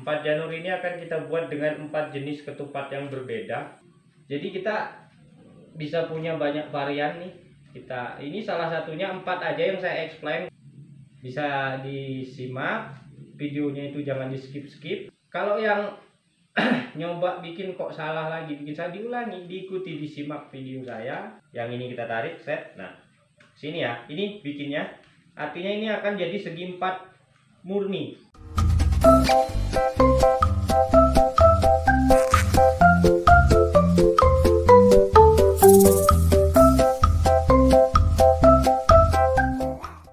4 janur ini akan kita buat dengan 4 jenis ketupat yang berbeda. Jadi kita bisa punya banyak varian nih. Ini salah satunya 4 aja yang saya explain. Bisa disimak videonya, itu jangan di skip. Kalau yang nyoba bikin kok salah lagi, bikin saya diulangi, diikuti, disimak video saya. Yang ini kita tarik set. Nah, sini ya. Ini bikinnya. Artinya ini akan jadi segi 4 murni.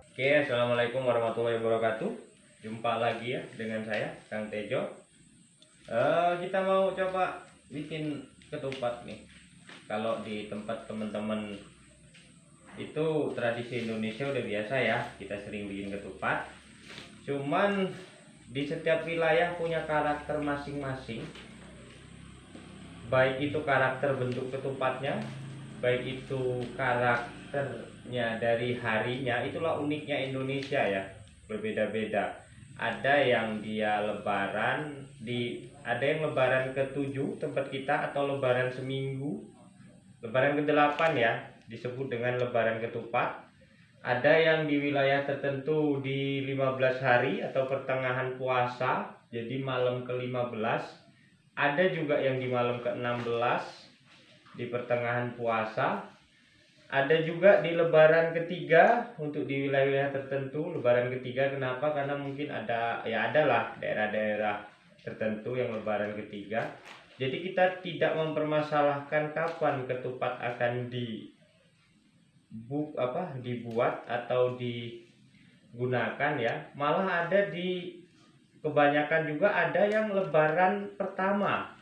Oke, assalamualaikum warahmatullahi wabarakatuh. Jumpa lagi ya dengan saya, Kang Tejo. Kita mau coba bikin ketupat nih. Kalau di tempat teman-teman itu tradisi Indonesia udah biasa ya, kita sering bikin ketupat. Cuman di setiap wilayah punya karakter masing-masing. Baik itu karakter bentuk ketupatnya, baik itu karakternya dari harinya. Itulah uniknya Indonesia ya, berbeda-beda. Ada yang dia lebaran ada yang lebaran ke-7 tempat kita, atau lebaran seminggu, lebaran ke-8 ya, disebut dengan lebaran ketupat. Ada yang di wilayah tertentu di 15 hari atau pertengahan puasa, jadi malam ke-15. Ada juga yang di malam ke-16 di pertengahan puasa. Ada juga di lebaran ketiga untuk di wilayah tertentu. Lebaran ketiga kenapa? Karena mungkin adalah daerah-daerah tertentu yang lebaran ketiga. Jadi kita tidak mempermasalahkan kapan ketupat akan dibuat atau digunakan ya. Malah ada di kebanyakan juga ada yang lebaran pertama.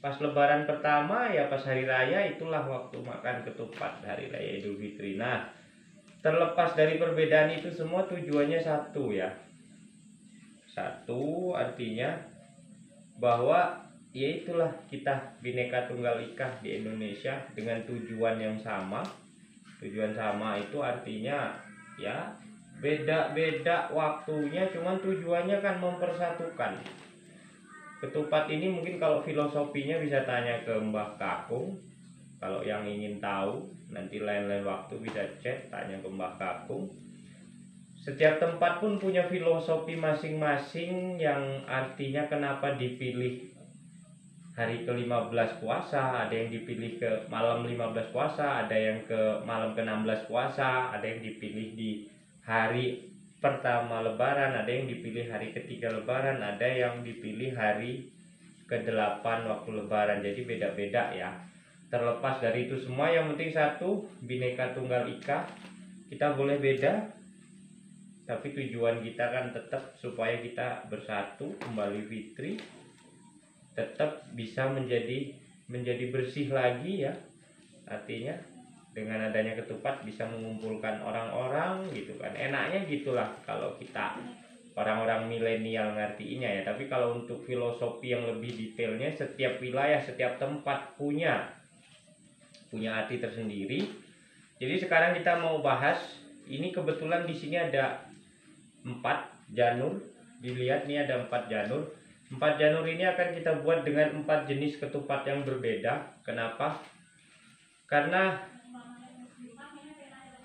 Pas lebaran pertama ya pas hari raya, itulah waktu makan ketupat, hari raya Idul Fitri. Nah, terlepas dari perbedaan itu semua, tujuannya satu ya. Satu artinya bahwa ya itulah kita Bhinneka Tunggal Ika di Indonesia dengan tujuan yang sama. Tujuan sama itu artinya ya beda-beda waktunya, cuman tujuannya kan mempersatukan. Ketupat ini mungkin kalau filosofinya bisa tanya ke Mbah Kakung. Kalau yang ingin tahu, nanti lain-lain waktu bisa chat, tanya ke Mbah Kakung. Setiap tempat pun punya filosofi masing-masing, yang artinya kenapa dipilih hari ke-15 puasa, ada yang dipilih ke malam 15 puasa, ada yang ke malam ke-16 puasa, ada yang dipilih di hari pertama lebaran, ada yang dipilih hari ketiga lebaran, ada yang dipilih hari ke-8 waktu lebaran. Jadi beda-beda ya. Terlepas dari itu semua, yang penting satu, Bhinneka Tunggal Ika. Kita boleh beda, tapi tujuan kita kan tetap supaya kita bersatu kembali fitri, tetap bisa menjadi bersih lagi ya. Artinya dengan adanya ketupat bisa mengumpulkan orang-orang gitu kan. Enaknya gitulah kalau kita orang-orang milenial ngertiinnya ya. Tapi kalau untuk filosofi yang lebih detailnya, setiap wilayah, setiap tempat punya arti tersendiri. Jadi sekarang kita mau bahas, ini kebetulan di sini ada 4 janur. Dilihat nih ada 4 janur. 4 janur ini akan kita buat dengan 4 jenis ketupat yang berbeda. Kenapa? Karena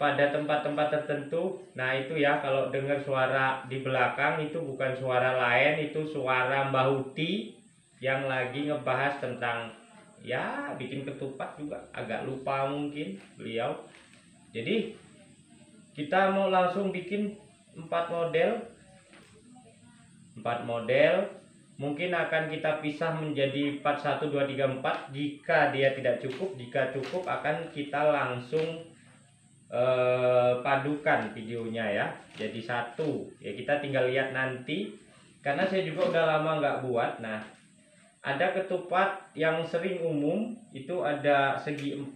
pada tempat-tempat tertentu, nah itu ya, kalau dengar suara di belakang itu bukan suara lain, itu suara Mbah Uti yang lagi ngebahas tentang ya bikin ketupat juga, agak lupa mungkin beliau. Jadi kita mau langsung bikin 4 model. Mungkin akan kita pisah menjadi part 1, 2, 3, 4 jika dia tidak cukup. Jika cukup akan kita langsung padukan videonya ya, jadi satu ya. Kita tinggal lihat nanti, karena saya juga udah lama nggak buat. Nah, ada ketupat yang sering umum itu ada segi 4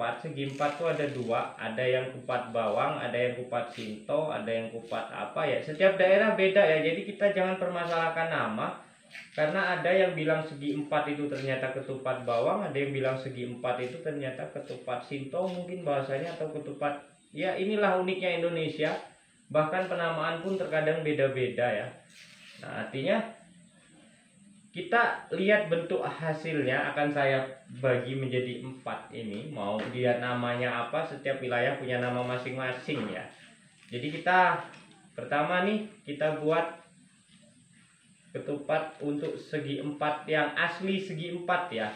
tuh ada 2, ada yang kupat bawang, ada yang kupat sinto, ada yang kupat apa ya, setiap daerah beda ya. Jadi kita jangan permasalahkan nama, karena ada yang bilang segi 4 itu ternyata ketupat bawang, ada yang bilang segi 4 itu ternyata ketupat sinto mungkin bahasanya, atau ketupat. Ya inilah uniknya Indonesia, bahkan penamaan pun terkadang beda-beda ya. Nah artinya kita lihat bentuk hasilnya akan saya bagi menjadi 4 ini. Mau dia namanya apa, setiap wilayah punya nama masing-masing ya. Jadi kita pertama nih kita buat ketupat untuk segi 4 yang asli segi 4 ya.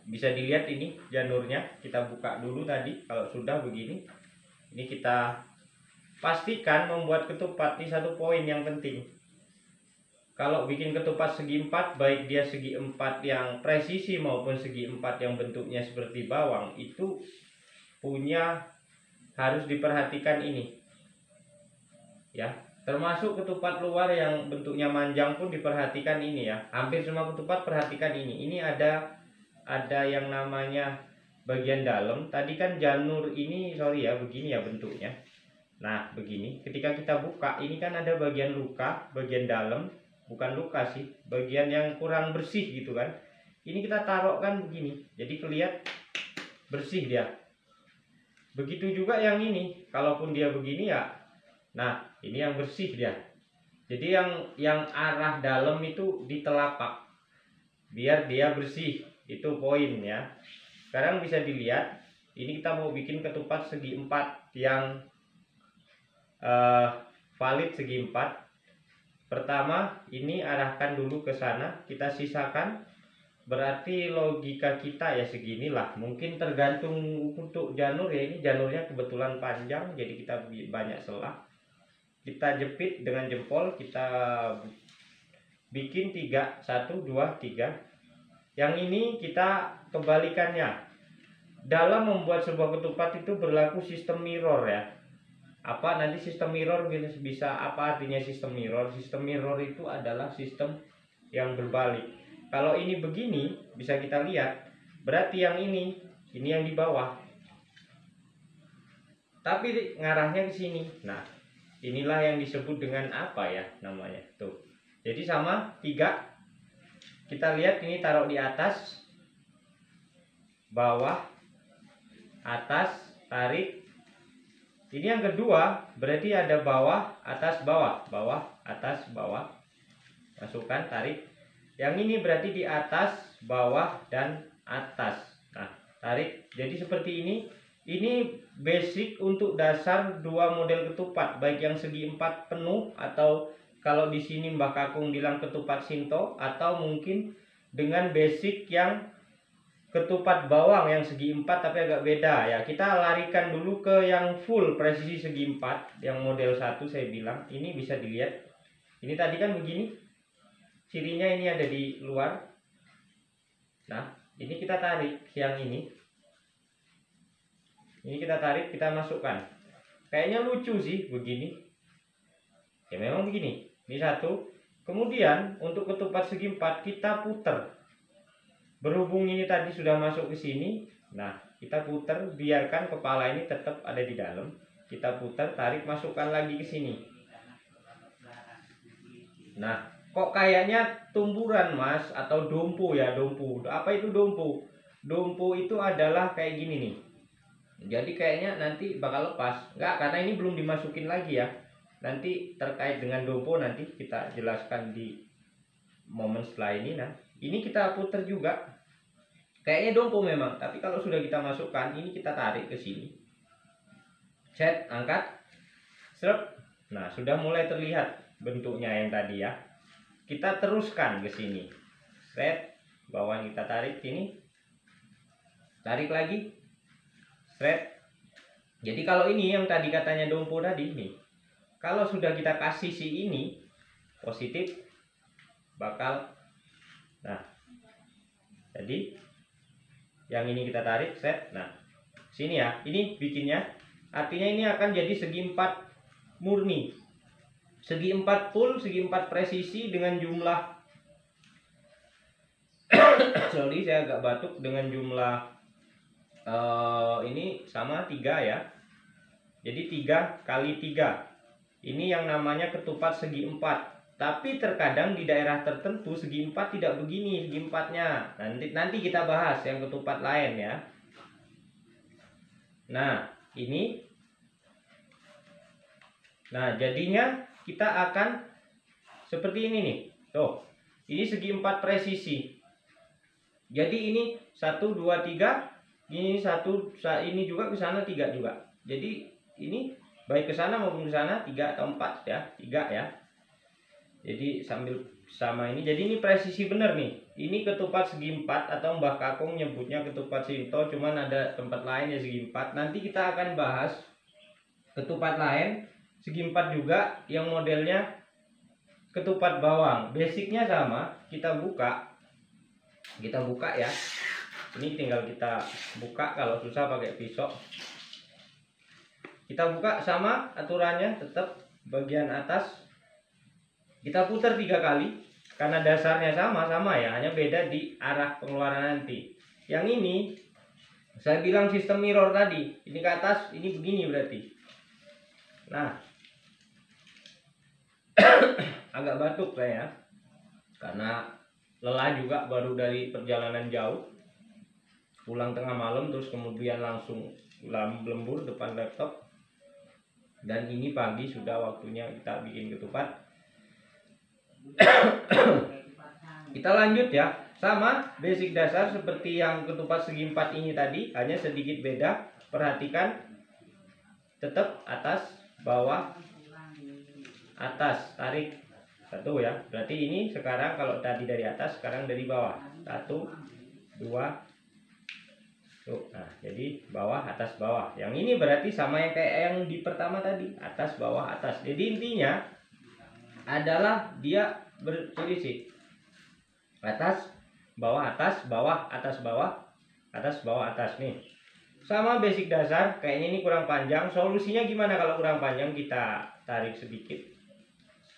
Bisa dilihat ini janurnya, kita buka dulu tadi. Kalau sudah begini, ini kita pastikan membuat ketupat ini satu poin yang penting. Kalau bikin ketupat segi 4, baik dia segi 4 yang presisi maupun segi 4 yang bentuknya seperti bawang, itu punya harus diperhatikan ini ya. Termasuk ketupat luar yang bentuknya manjang pun diperhatikan ini ya. Hampir semua ketupat perhatikan ini. Ini ada yang namanya bagian dalam. Tadi kan janur ini, sorry ya, begini ya bentuknya. Nah begini, ketika kita buka ini kan ada bagian luka, bagian dalam, bukan luka sih, bagian yang kurang bersih gitu kan. Ini kita taruh kan begini, jadi kelihatan bersih dia. Begitu juga yang ini, kalaupun dia begini ya, nah ini yang bersih dia. Jadi yang arah dalam itu di telapak, biar dia bersih, itu poin ya. Sekarang bisa dilihat, ini kita mau bikin ketupat segi 4 yang valid segi 4. Pertama, ini arahkan dulu ke sana, kita sisakan. Berarti logika kita ya seginilah. Mungkin tergantung untuk janur ya, ini janurnya kebetulan panjang, jadi kita banyak selah. Kita jepit dengan jempol, kita bikin 3, 1, 2, 3. Yang ini kita kebalikannya. Dalam membuat sebuah ketupat itu berlaku sistem mirror ya. Apa nanti sistem mirror bisa apa artinya sistem mirror? Sistem mirror itu adalah sistem yang berbalik. Kalau ini begini bisa kita lihat, berarti yang ini yang di bawah, tapi ngarahnya ke sini. Nah inilah yang disebut dengan apa ya namanya tuh. Jadi sama 3, kita lihat ini taruh di atas, bawah, atas, tarik. Ini yang kedua, berarti ada bawah, atas, bawah, bawah, atas, bawah. Masukkan, tarik. Yang ini berarti di atas, bawah, dan atas. Nah, tarik. Jadi seperti ini. Ini basic untuk dasar 2 model ketupat, baik yang segi 4 penuh, atau kalau di sini Mbah Kakung bilang ketupat Shinto, atau mungkin dengan basic yang ketupat bawang yang segi 4 tapi agak beda ya. Kita larikan dulu ke yang full presisi segi 4, yang model 1 saya bilang. Ini bisa dilihat. Ini tadi kan begini. Cirinya ini ada di luar. Nah, ini kita tarik yang ini. Ini kita tarik, kita masukkan. Kayaknya lucu sih begini. Ya memang begini. Ini 1. Kemudian untuk ketupat segi 4 kita putar. Berhubung ini tadi sudah masuk ke sini, nah kita putar, biarkan kepala ini tetap ada di dalam. Kita putar, tarik, masukkan lagi ke sini. Nah, kok kayaknya tumburan mas, atau dompo ya, dompo. Apa itu dompo? Dompo itu adalah kayak gini nih. Jadi kayaknya nanti bakal lepas. Enggak, karena ini belum dimasukin lagi ya. Nanti terkait dengan dompo nanti kita jelaskan di momen setelah ini. Nah, ini kita putar juga. Kayaknya dompo memang, tapi kalau sudah kita masukkan, ini kita tarik ke sini. Set, angkat. Serep. Nah, sudah mulai terlihat bentuknya yang tadi ya. Kita teruskan ke sini. Set, bawah kita tarik sini. Tarik lagi. Set. Jadi kalau ini yang tadi katanya dompo tadi nih. Kalau sudah kita kasih si ini positif, bakal, nah, jadi yang ini kita tarik, set. Nah, sini ya, ini bikinnya. Artinya ini akan jadi segi 4 murni. Segi 4 full, segi 4 presisi dengan jumlah sorry saya agak batuk, dengan jumlah ini sama 3 ya. Jadi 3 kali 3. Ini yang namanya ketupat segi 4. Tapi terkadang di daerah tertentu segi 4 tidak begini segi 4-nya. Nanti kita bahas yang ketupat lain ya. Nah, ini. Nah, jadinya kita akan seperti ini nih. Tuh. Ini segi 4 presisi. Jadi ini 1 2 3, ini ini juga ke sana 3 juga. Jadi ini baik ke sana maupun ke sana 3 atau 4 ya, 3 ya. Jadi sambil sama ini, jadi ini presisi bener nih. Ini ketupat segi 4 atau Mbah Kakung nyebutnya ketupat Sinto, cuman ada tempat lain ya segi 4. Nanti kita akan bahas ketupat lain segi 4 juga yang modelnya ketupat bawang. Basicnya sama, kita buka ya. Ini tinggal kita buka, kalau susah pakai pisau. Kita buka sama aturannya, tetap bagian atas kita putar 3 kali karena dasarnya sama ya, hanya beda di arah pengeluaran nanti. Yang ini saya bilang sistem mirror tadi, ini ke atas, ini begini berarti. Nah, agak batuk saya karena lelah juga, baru dari perjalanan jauh, pulang tengah malam terus kemudian langsung lembur depan laptop. Dan ini pagi sudah waktunya kita bikin ketupat. Kita lanjut ya, sama basic dasar seperti yang ketupat segi 4 ini tadi, hanya sedikit beda. Perhatikan, tetap atas bawah atas, tarik 1 ya. Berarti ini sekarang kalau tadi dari atas, sekarang dari bawah. 1 2 tuh. Nah, jadi bawah atas bawah. Yang ini berarti sama yang kayak yang di pertama tadi, atas bawah atas. Jadi intinya adalah dia berselisih. Atas bawah atas, bawah atas bawah, atas bawah atas nih. Sama basic dasar. Kayaknya ini kurang panjang. Solusinya gimana kalau kurang panjang? Kita tarik sedikit.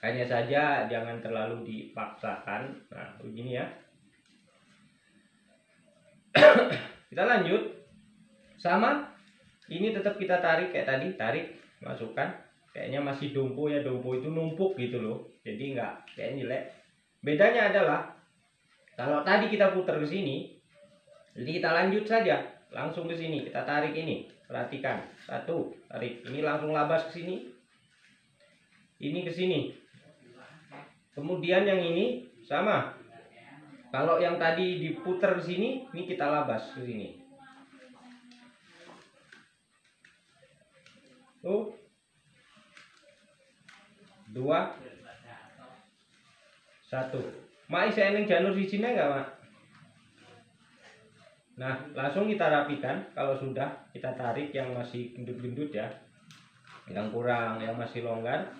Hanya saja jangan terlalu dipaksakan. Nah, begini ya. Kita lanjut. Sama, ini tetap kita tarik kayak tadi, tarik, masukkan. Kayaknya masih dumpu ya, dumpu itu numpuk gitu loh. Jadi enggak, kayaknya jelek. Bedanya adalah kalau tadi kita putar ke sini, jadi kita lanjut saja, langsung ke sini, kita tarik ini. Perhatikan, 1, tarik. Ini langsung labas ke sini. Ini ke sini. Kemudian yang ini sama. Kalau yang tadi diputar ke sini, ini kita labas ke sini. Tuh. 2 1. Mak isi eneng janur di sini enggak, Mak? Nah, langsung kita rapikan. Kalau sudah, kita tarik yang masih gendut-gendut ya. Yang kurang, yang masih longgar.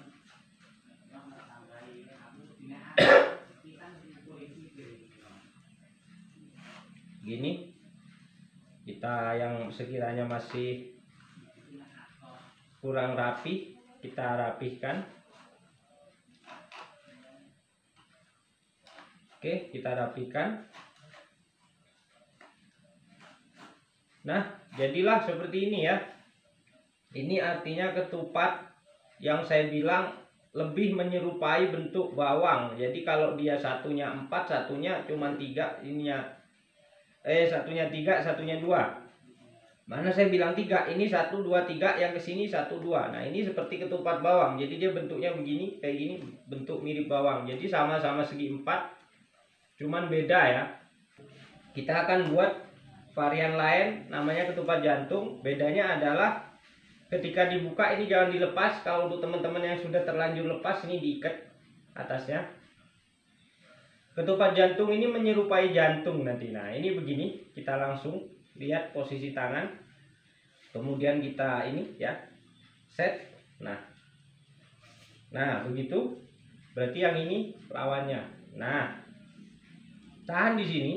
Gini. Kita yang sekiranya masih kurang rapi, kita rapihkan. Oke, kita rapikan. Nah, jadilah seperti ini ya. Ini artinya ketupat yang saya bilang lebih menyerupai bentuk bawang. Jadi kalau dia satunya 4, satunya cuma 3, ininya satunya 3, satunya 2. Mana saya bilang 3, ini 1 2 3, yang kesini 1 2. Nah, ini seperti ketupat bawang. Jadi dia bentuknya begini, kayak gini, bentuk mirip bawang. Jadi sama-sama segi 4, cuman beda ya. Kita akan buat varian lain namanya ketupat jantung. Bedanya adalah ketika dibuka ini jangan dilepas. Kalau untuk teman-teman yang sudah terlanjur lepas, ini diikat atasnya. Ketupat jantung ini menyerupai jantung nanti. Nah, ini begini, kita langsung lihat posisi tangan. Kemudian kita ini ya, set. Nah, begitu. Berarti yang ini lawannya. Nah, tahan di sini.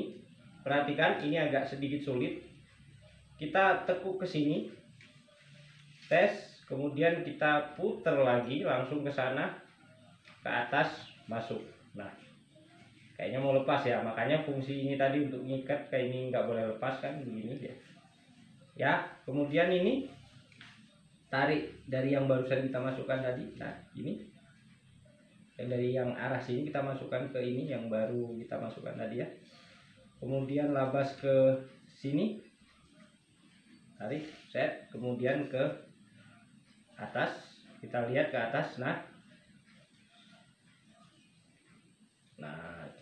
Perhatikan, ini agak sedikit sulit. Kita tekuk ke sini. Tes, kemudian kita putar lagi langsung ke sana, ke atas, masuk. Nah, kayaknya mau lepas ya, makanya fungsi ini tadi untuk ngikat, kayak ini nggak boleh lepas kan, begini ya. Ya, kemudian ini tarik dari yang barusan kita masukkan tadi. Nah, ini yang dari yang arah sini kita masukkan ke ini yang baru kita masukkan tadi ya. Kemudian labas ke sini, tarik, set, kemudian ke atas, kita lihat ke atas. Nah,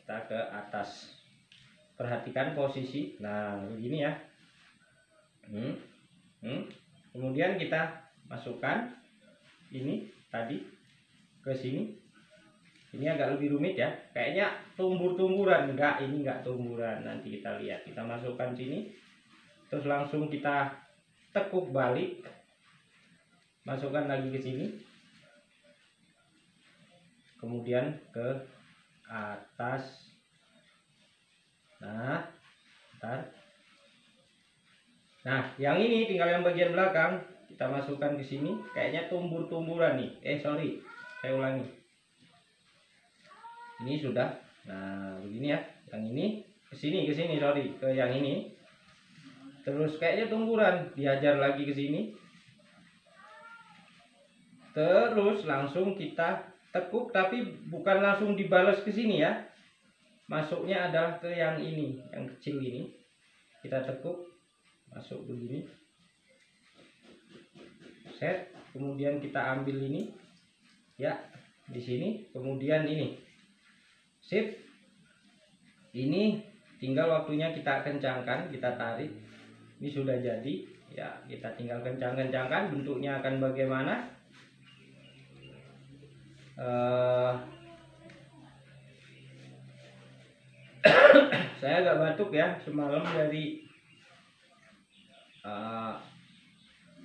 kita ke atas. Perhatikan posisi. Nah, begini ya. Kemudian kita masukkan ini tadi ke sini. Ini agak lebih rumit ya. Kayaknya tumbur-tumburan. Enggak, ini enggak tumburan. Nanti kita lihat. Kita masukkan sini. Terus langsung kita tekuk balik. Masukkan lagi ke sini. Kemudian ke atas. Nah, bentar. Nah, yang ini tinggal yang bagian belakang kita masukkan ke sini. Kayaknya tumbur-tumburan nih. Sorry, saya ulangi. Ini sudah. Nah, begini ya. Yang ini ke sini, sorry, ke yang ini. Terus kayaknya tumburan, diajar lagi ke sini. Terus langsung kita tekuk, tapi bukan langsung dibalas ke sini ya. Masuknya adalah ke yang ini, yang kecil ini. Kita tekuk, masuk begini. Set, kemudian kita ambil ini. Ya, di sini, kemudian ini. Sip. Ini tinggal waktunya kita kencangkan, kita tarik. Ini sudah jadi. Ya, kita tinggal kencang-kencangkan, bentuknya akan bagaimana? Saya agak batuk ya, semalam dari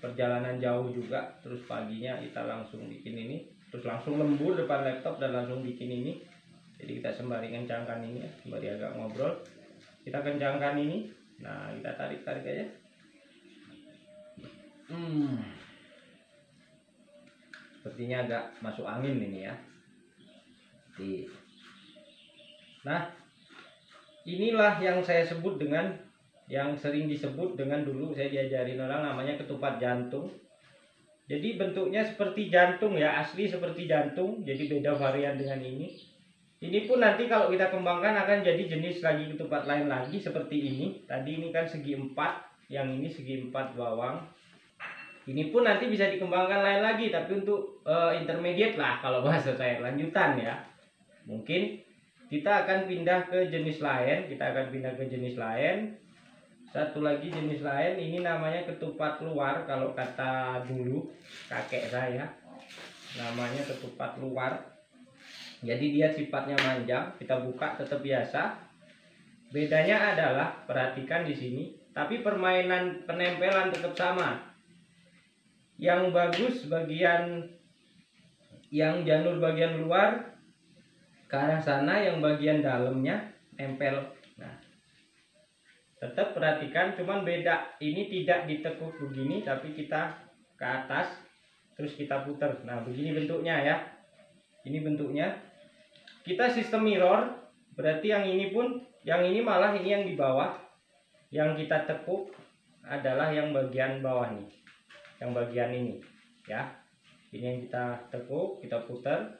perjalanan jauh juga. Terus paginya kita langsung bikin ini, terus langsung lembur depan laptop dan langsung bikin ini. Jadi kita sembari kencangkan ini ya, sembari agak ngobrol. Kita kencangkan ini. Nah, kita tarik-tarik aja. Sepertinya agak masuk angin ini ya. Nah, inilah yang saya sebut dengan, yang sering disebut dengan, dulu saya diajarin orang namanya ketupat jantung. Jadi bentuknya seperti jantung ya, asli seperti jantung. Jadi beda varian dengan ini. Ini pun nanti kalau kita kembangkan akan jadi jenis lagi ketupat lain lagi seperti ini. Tadi ini kan segi 4, yang ini segi 4 bawang. Ini pun nanti bisa dikembangkan lain lagi, tapi untuk intermediate lah kalau bahasa saya, lanjutan ya. Mungkin kita akan pindah ke jenis lain, Satu lagi jenis lain, ini namanya ketupat luar. Kalau kata dulu kakek saya, namanya ketupat luar. Jadi dia sifatnya manjang, kita buka tetap biasa. Bedanya adalah, perhatikan di sini, tapi permainan penempelan tetap sama. Yang bagus bagian yang janur bagian luar ke arah sana, yang bagian dalamnya nempel. Nah, tetap perhatikan, cuman beda. Ini tidak ditekuk begini, tapi kita ke atas, terus kita putar. Nah, begini bentuknya ya. Ini bentuknya. Kita sistem mirror, berarti yang ini pun, yang ini malah ini yang di bawah. Yang kita tekuk adalah yang bagian bawah nih. Yang bagian ini ya. Ini yang kita tekuk, kita putar.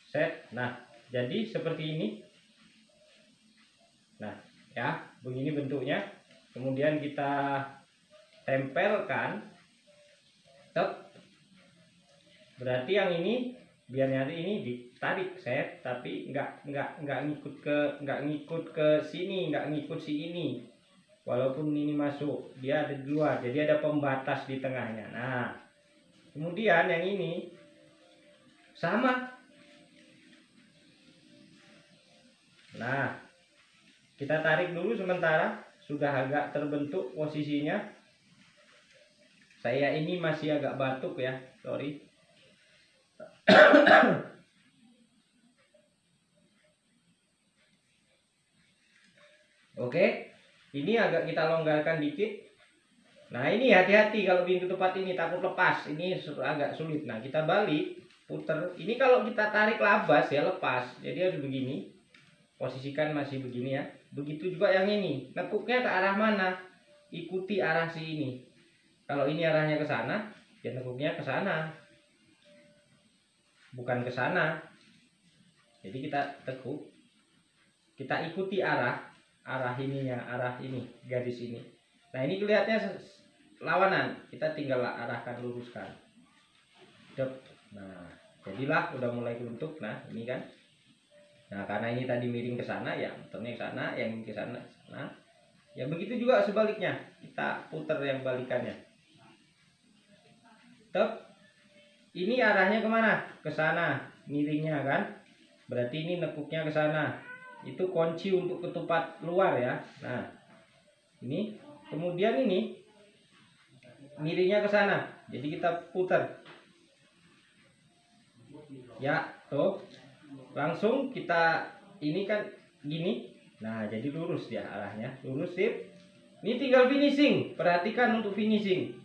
Set. Nah, jadi seperti ini. Nah, ya, begini bentuknya. Kemudian kita tempelkan. Tep. Berarti yang ini, biar nyari ini ditarik set, tapi nggak ngikut ke sini, nggak ngikut si ini. Walaupun ini masuk, dia ada di luar, jadi ada pembatas di tengahnya. Nah, kemudian yang ini sama. Nah, kita tarik dulu sementara, sudah agak terbentuk posisinya. Saya ini masih agak batuk ya, sorry. Oke, ini agak kita longgarkan dikit. Nah, ini hati-hati kalau bikin ketupat ini, takut lepas. Ini agak sulit. Nah, kita balik, puter. Ini kalau kita tarik labas ya, lepas. Jadi harus begini. Posisikan masih begini ya. Begitu juga yang ini. Nekuknya ke arah mana? Ikuti arah si ini. Kalau ini arahnya ke sana, ya nekuknya ke sana. Bukan ke sana. Jadi kita tekuk. Kita ikuti arah ininya, arah ini, garis ini. Nah, ini kelihatannya lawanan. Kita tinggal arahkan, luruskan. Nah, jadilah udah mulai bentuk. Nah, ini kan. Nah, karena ini tadi miring ke sana, ya muternya ke sana, yang ke sana, ya begitu juga sebaliknya, kita putar yang balikannya. Tep, ini arahnya kemana? Ke sana, miringnya kan. Berarti ini nekuknya ke sana. Itu kunci untuk ketupat luar ya. Nah, ini kemudian ini miringnya ke sana. Jadi kita putar. Ya, tuh. Langsung kita ini kan gini. Nah, jadi lurus ya arahnya. Lurus, sip. Ini tinggal finishing. Perhatikan untuk finishing.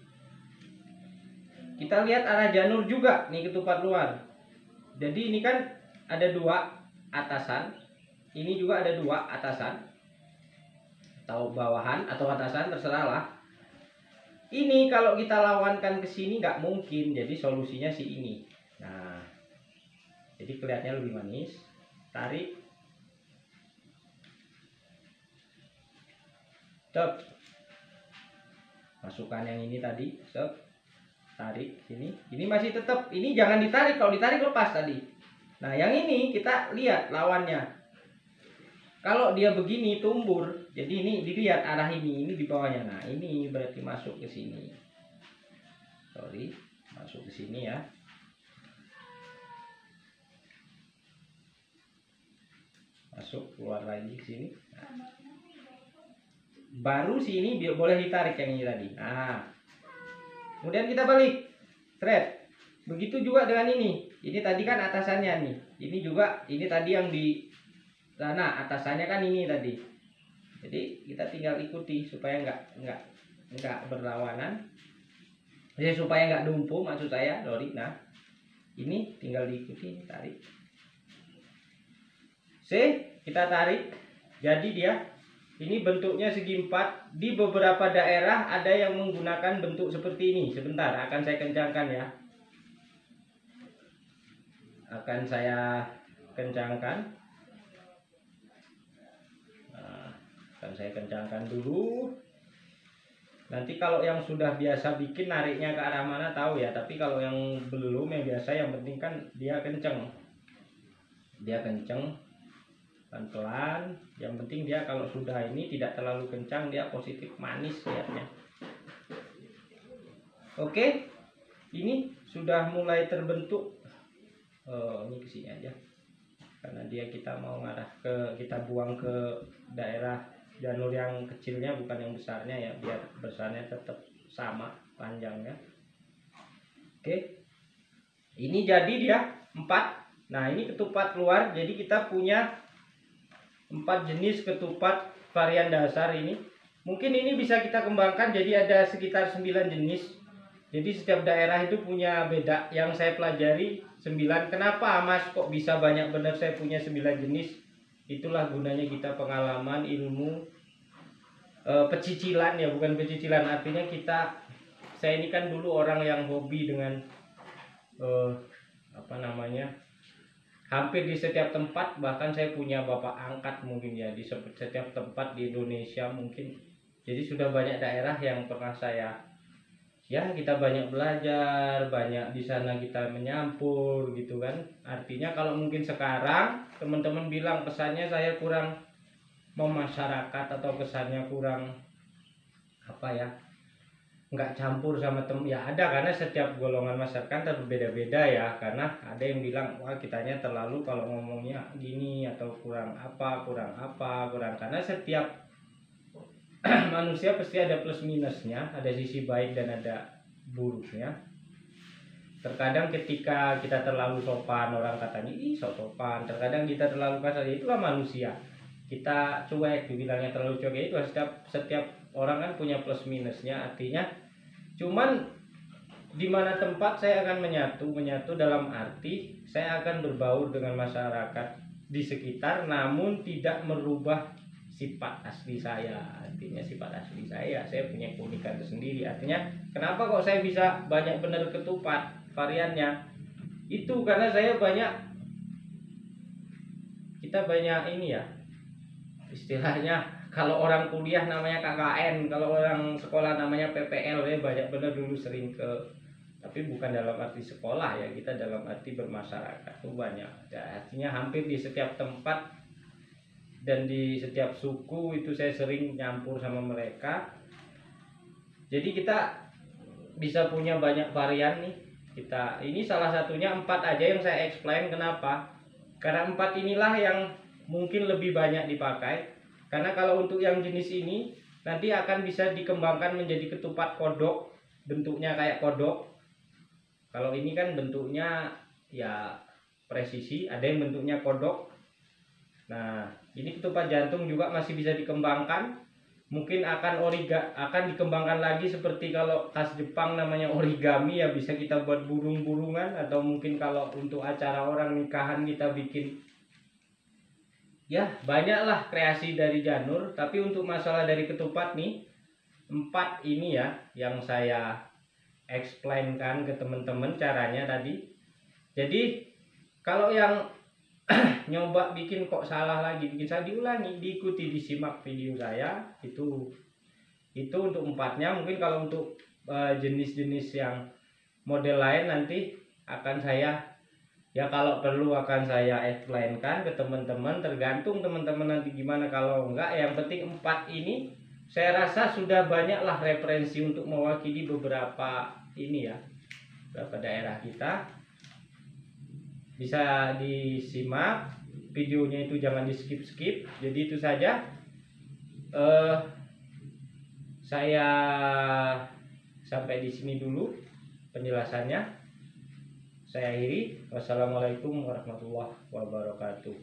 Kita lihat arah janur juga nih ketupat luar. Jadi ini kan ada dua atasan. Ini juga ada dua atasan. Atau bawahan atau atasan, terserah lah. Ini kalau kita lawankan ke sini nggak mungkin. Jadi solusinya si ini. Nah, jadi kelihatannya lebih manis. Tarik. Stop. Masukkan yang ini tadi. Stop. Tarik sini. Ini masih tetap. Ini jangan ditarik. Kalau ditarik lepas tadi. Nah, yang ini kita lihat lawannya. Kalau dia begini tumbur. Jadi ini dilihat arah ini di bawahnya. Nah, ini berarti masuk ke sini. Sorry, masuk ke sini ya. Masuk, keluar lagi ke sini. Nah, baru sini boleh ditarik yang ini tadi. Nah, kemudian kita balik thread. Begitu juga dengan ini. Ini tadi kan atasannya nih. Ini juga, ini tadi yang di sana atasannya kan ini tadi. Jadi kita tinggal ikuti supaya nggak berlawanan. Jadi supaya nggak dumpu maksud saya, sorry. Nah, ini tinggal diikuti, tarik. Kita tarik. Jadi dia ini bentuknya segi empat. Di beberapa daerah ada yang menggunakan bentuk seperti ini. Sebentar, akan saya kencangkan ya. Akan saya kencangkan. Nah, akan saya kencangkan dulu. Nanti kalau yang sudah biasa bikin nariknya ke arah mana tahu ya. Tapi kalau yang belum, yang biasa, yang penting kan dia kenceng. Dia kenceng. Pelan-pelan, yang penting dia kalau sudah ini tidak terlalu kencang, dia positif manis lihatnya. Oke, ini sudah mulai terbentuk. Ini kesini aja, karena dia kita mau ngarah kita buang ke daerah janur yang kecilnya, bukan yang besarnya ya, biar besarnya tetap sama panjangnya. Oke, ini jadi dia 4. Nah, ini ketupat luar, jadi kita punya 4 jenis ketupat varian dasar ini. Mungkin ini bisa kita kembangkan jadi ada sekitar 9 jenis. Jadi setiap daerah itu punya beda. Yang saya pelajari 9. Kenapa Mas kok bisa banyak benar saya punya 9 jenis? Itulah gunanya kita pengalaman, ilmu, pecicilan ya, bukan pecicilan. Artinya saya ini kan dulu orang yang hobi dengan hampir di setiap tempat, bahkan saya punya bapak angkat mungkin ya di setiap tempat di Indonesia mungkin. Jadi sudah banyak daerah yang pernah kita banyak belajar, banyak di sana kita menyampur gitu kan. Artinya kalau mungkin sekarang teman-teman bilang kesannya saya kurang memasyarakat atau kesannya kurang nggak campur sama ya ada, karena setiap golongan masyarakat berbeda-beda ya. Karena ada yang bilang wah kitanya terlalu kalau ngomongnya gini, atau kurang karena setiap manusia pasti ada plus minusnya, ada sisi baik dan ada buruknya. Terkadang ketika kita terlalu sopan, orang katanya ih sok sopan. Terkadang kita terlalu kasar, itulah manusia. Kita cuek, dibilangnya terlalu cuek, itu setiap orang kan punya plus minusnya. Artinya cuman di mana tempat saya akan menyatu dalam arti saya akan berbaur dengan masyarakat di sekitar, namun tidak merubah sifat asli saya. Artinya sifat asli saya punya keunikan tersendiri. Artinya kenapa kok saya bisa banyak benar ketupat variannya itu, karena kita banyak ini ya, istilahnya kalau orang kuliah namanya KKN, kalau orang sekolah namanya PPL ya. Banyak benar dulu sering ke tapi bukan dalam arti sekolah ya, kita dalam arti bermasyarakat tuh banyak ya, artinya hampir di setiap tempat dan di setiap suku itu saya sering nyampur sama mereka. Jadi kita bisa punya banyak varian nih. Kita ini salah satunya 4 aja yang saya explain. Kenapa? Karena 4 inilah yang mungkin lebih banyak dipakai. Karena kalau untuk yang jenis ini nanti akan bisa dikembangkan menjadi ketupat kodok, bentuknya kayak kodok. Kalau ini kan bentuknya ya presisi, ada yang bentuknya kodok. Nah, ini ketupat jantung juga masih bisa dikembangkan. Mungkin akan dikembangkan lagi seperti kalau khas Jepang namanya origami ya, bisa kita buat burung-burungan, atau mungkin kalau untuk acara orang nikahan kita bikin ya banyaklah kreasi dari janur. Tapi untuk masalah dari ketupat nih 4 ini ya yang saya explainkan ke teman-teman caranya tadi. Jadi kalau yang nyoba bikin kok salah lagi, bikin saya diulangi, diikuti, disimak video saya itu untuk 4-nya. Mungkin kalau untuk jenis-jenis yang model lain nanti akan saya ya kalau perlu akan saya explainkan ke teman-teman, tergantung teman-teman nanti gimana. Kalau enggak, yang penting 4 ini saya rasa sudah banyaklah referensi untuk mewakili beberapa ini ya, beberapa daerah kita. Bisa disimak videonya itu, jangan di skip-skip. Jadi itu saja saya sampai di sini dulu penjelasannya. Saya akhiri. Wassalamualaikum warahmatullahi wabarakatuh.